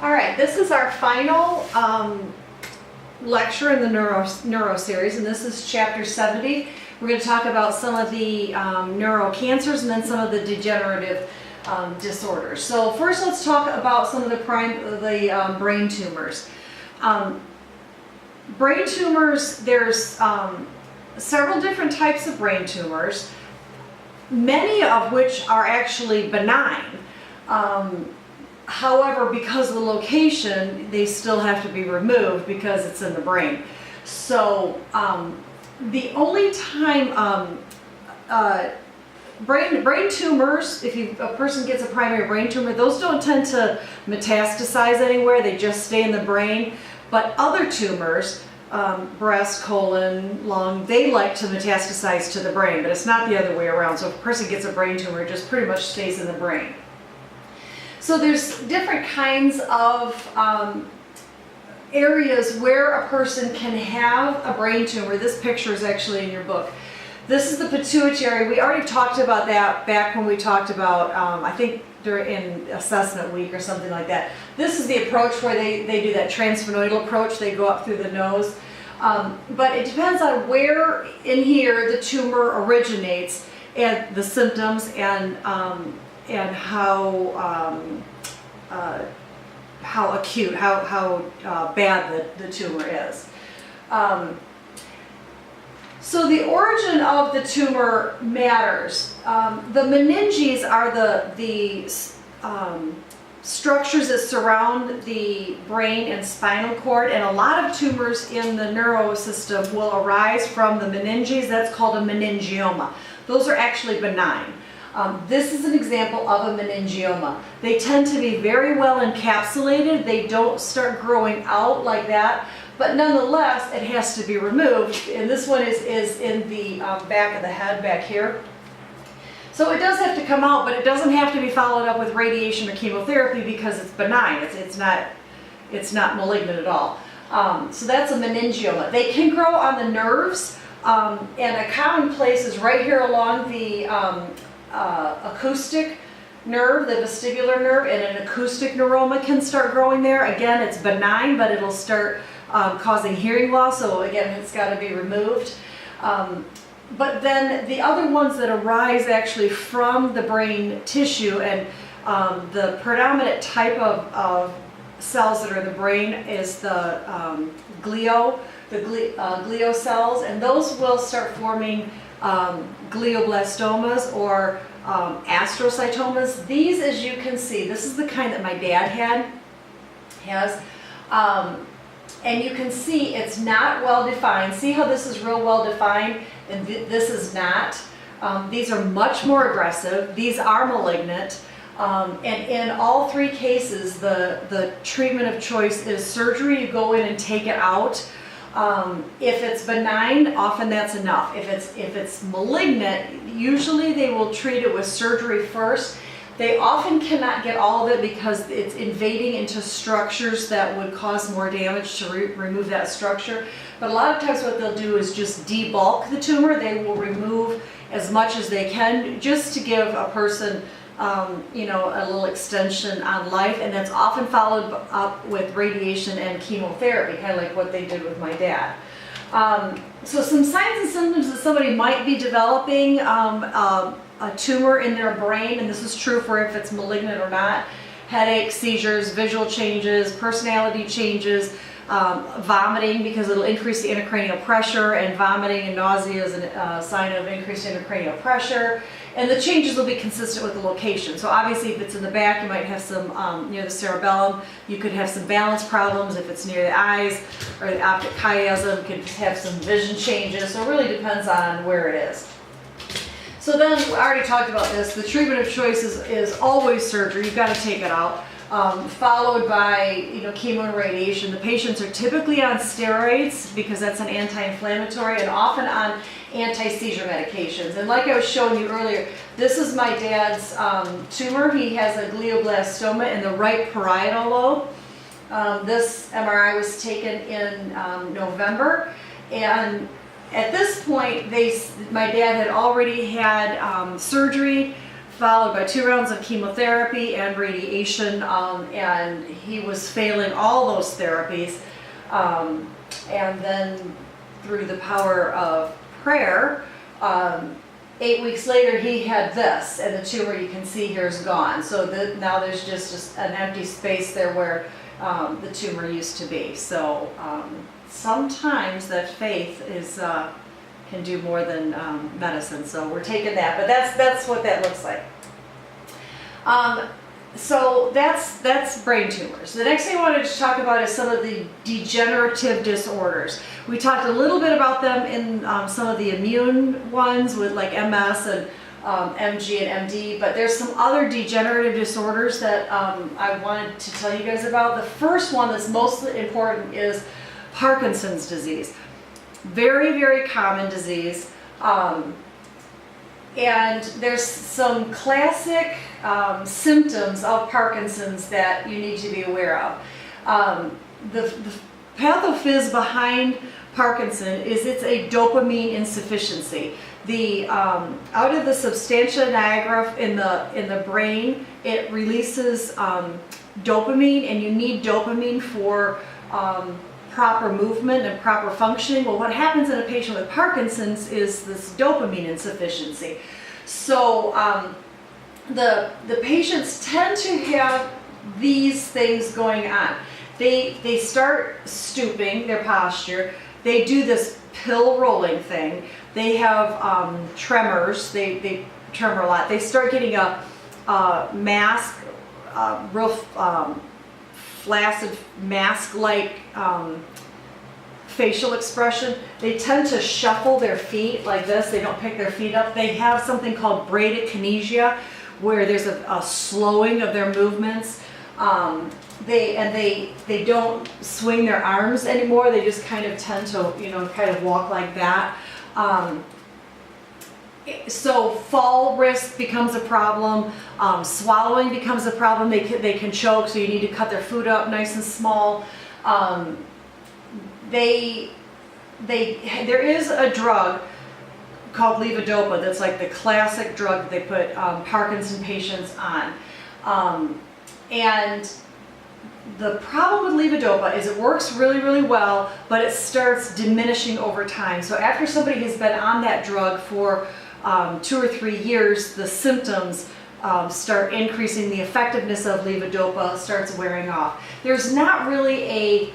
All right, this is our final lecture in the neuro series, and this is chapter 70. We're going to talk about some of the neuro cancers and then some of the degenerative disorders. So first, let's talk about some of the brain tumors. Brain tumors, there's several different types of brain tumors, many of which are actually benign. However, because of the location, they still have to be removed because it's in the brain. So the only time brain tumors, if a person gets a primary brain tumor, those don't tend to metastasize anywhere, they just stay in the brain. But other tumors, breast, colon, lung, they like to metastasize to the brain, but it's not the other way around. So if a person gets a brain tumor, it just pretty much stays in the brain. So there's different kinds of areas where a person can have a brain tumor. This picture is actually in your book. This is the pituitary. We already talked about that back when we talked about, I think in assessment week or something like that. This is the approach where they do that transsphenoidal approach. They go up through the nose. But it depends on where in here the tumor originates and the symptoms and how acute, how bad the tumor is. So the origin of the tumor matters. The meninges are the structures that surround the brain and spinal cord, and a lot of tumors in the neuro system will arise from the meninges. That's called a meningioma. Those are actually benign. This is an example of a meningioma. They tend to be very well encapsulated. They don't start growing out like that, but nonetheless, it has to be removed. And this one is in the back of the head, back here. So it does have to come out, but it doesn't have to be followed up with radiation or chemotherapy because it's benign. It's not malignant at all. So that's a meningioma. They can grow on the nerves, and a common place is right here along the acoustic nerve, the vestibular nerve, and an acoustic neuroma can start growing there. Again, it's benign, but it'll start causing hearing loss, so again, it's got to be removed. But then the other ones that arise actually from the brain tissue, and the predominant type of cells that are in the brain is the glio cells, and those will start forming glioblastomas or astrocytomas. These, as you can see, this is the kind that my dad has. And you can see it's not well defined. See how this is real well defined and this is not? These are much more aggressive. These are malignant. And in all three cases, the treatment of choice is surgery. You go in and take it out. If it's benign, often that's enough. If it's malignant, usually they will treat it with surgery first. They often cannot get all of it because it's invading into structures that would cause more damage to remove that structure. But a lot of times what they'll do is just debulk the tumor. They will remove as much as they can just to give a person a little extension on life, and that's often followed up with radiation and chemotherapy, kind of like what they did with my dad. So some signs and symptoms that somebody might be developing a tumor in their brain, and this is true for if it's malignant or not: headaches, seizures, visual changes, personality changes, vomiting, because it'll increase the intracranial pressure, and vomiting and nausea is a sign of increased intracranial pressure. And the changes will be consistent with the location. So obviously if it's in the back, you might have some near the cerebellum. You could have some balance problems if it's near the eyes, or the optic chiasm. You could have some vision changes. So it really depends on where it is. So then, we already talked about this. The treatment of choice is always surgery. You've got to take it out, followed by chemo and radiation. The patients are typically on steroids because that's an anti-inflammatory, and often on anti-seizure medications. And like I was showing you earlier, this is my dad's tumor. He has a glioblastoma in the right parietal lobe. This MRI was taken in November, and at this point, my dad had already had surgery followed by 2 rounds of chemotherapy and radiation, and he was failing all those therapies. And then through the power of prayer, 8 weeks later he had this, and the tumor you can see here is gone. So now there's just an empty space there where the tumor used to be. So sometimes that faith is can do more than medicine. So we're taking that, but that's what that looks like. So that's brain tumors. The next thing I wanted to talk about is some of the degenerative disorders. We talked a little bit about them in some of the immune ones with like MS and MG and MD, but there's some other degenerative disorders that I wanted to tell you guys about. The first one that's most important is Parkinson's disease. Very, very common disease. And there's some classic symptoms of Parkinson's that you need to be aware of. The pathophys behind Parkinson is it's a dopamine insufficiency. Out of the substantia nigra in the brain, it releases dopamine, and you need dopamine for proper movement and proper functioning. Well, what happens in a patient with Parkinson's is this dopamine insufficiency. So the patients tend to have these things going on. They start stooping their posture. They do this pill rolling thing. They have tremors. They tremor a lot. They start getting a mask, real flaccid mask-like facial expression. They tend to shuffle their feet like this. They don't pick their feet up. They have something called bradykinesia, where there's a slowing of their movements. They don't swing their arms anymore. They just kind of tend to, kind of walk like that. So fall risk becomes a problem. Swallowing becomes a problem. They can choke, so you need to cut their food up nice and small. There is a drug called levodopa that's like the classic drug that they put Parkinson patients on. And the problem with levodopa is it works really, really well, but it starts diminishing over time. So after somebody has been on that drug for 2 or 3 years, the symptoms start increasing. The effectiveness of levodopa starts wearing off. There's not really a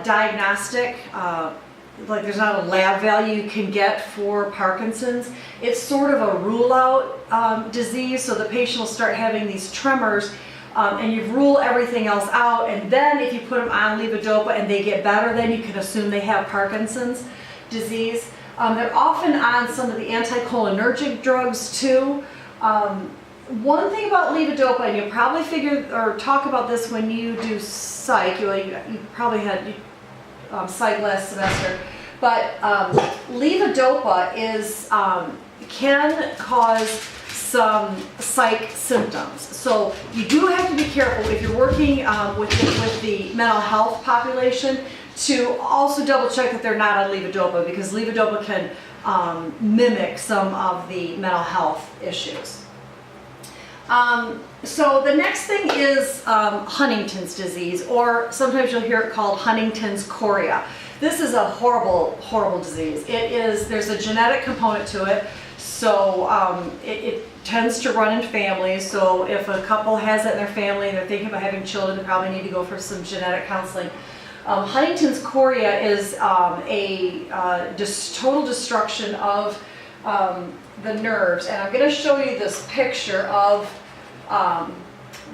diagnostic, there's not a lab value you can get for Parkinson's. It's sort of a rule-out disease, so the patient will start having these tremors, and you rule everything else out, and then if you put them on levodopa and they get better, then you can assume they have Parkinson's disease. They're often on some of the anticholinergic drugs too. One thing about levodopa, and you'll probably figure or talk about this when you do psych, you probably had psych last semester, but levodopa can cause some psych symptoms. So you do have to be careful if you're working with the mental health population to also double check that they're not on levodopa, because levodopa can mimic some of the mental health issues. So the next thing is Huntington's disease, or sometimes you'll hear it called Huntington's chorea. This is a horrible, horrible disease. There's a genetic component to it, so it tends to run in families. So if a couple has it in their family and they're thinking about having children, they probably need to go for some genetic counseling. Huntington's chorea is total destruction of the nerves, and I'm going to show you this picture of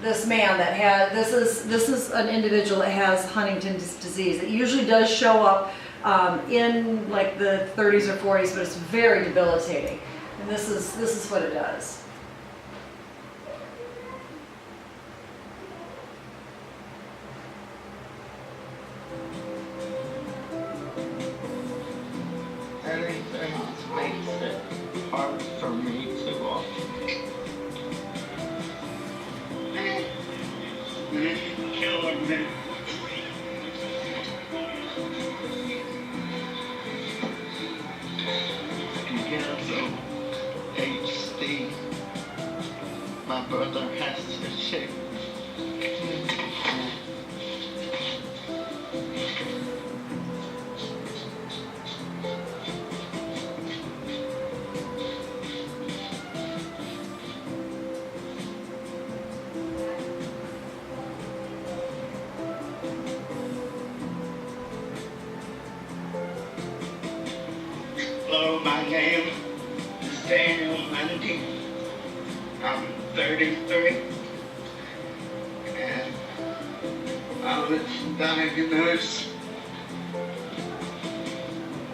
this man that had this is an individual that has Huntington's disease. It usually does show up in like the 30s or 40s, but it's very debilitating. And this is what it does. Anything makes it hard for me to walk. Killing me. Together, HD. my brother has to shave. Hello, my name is Daniel Mundy. I'm 33, and I was diagnosed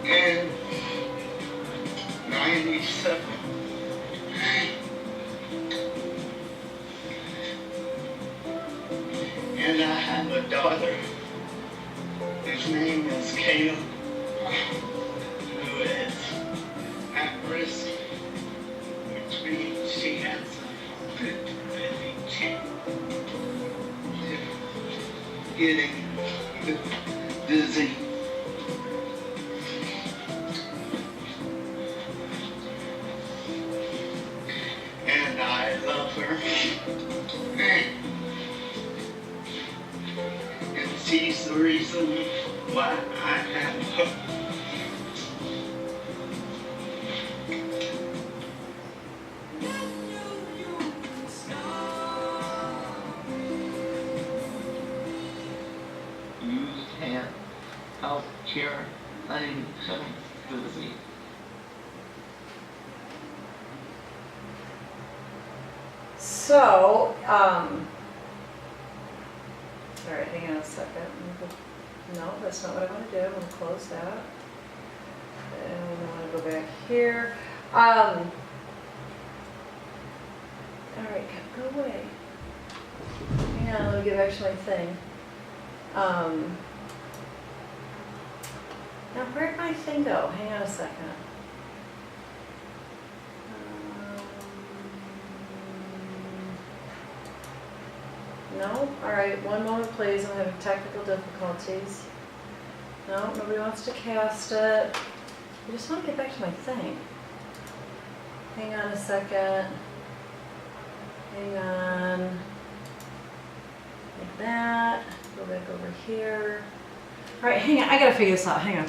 in 97. And I have a daughter whose name is Kayla, who is at risk, which means she has a 50-50 chance of getting the disease. And I love her. And she's the reason why I have hope. You can help cure Huntington's disease. So, all right, hang on a second. No, that's not what I want to do. I'm going to close that. And I want to go back here. All right, go away. Hang on, let me get back to my thing. Now, where'd my thing go? Hang on a second. No? Alright, one moment please, I'm having technical difficulties. No, nobody wants to cast it. I just want to get back to my thing. Hang on a second. Hang on. Like that. Go back over here. Alright, hang on, I gotta figure this out, hang on.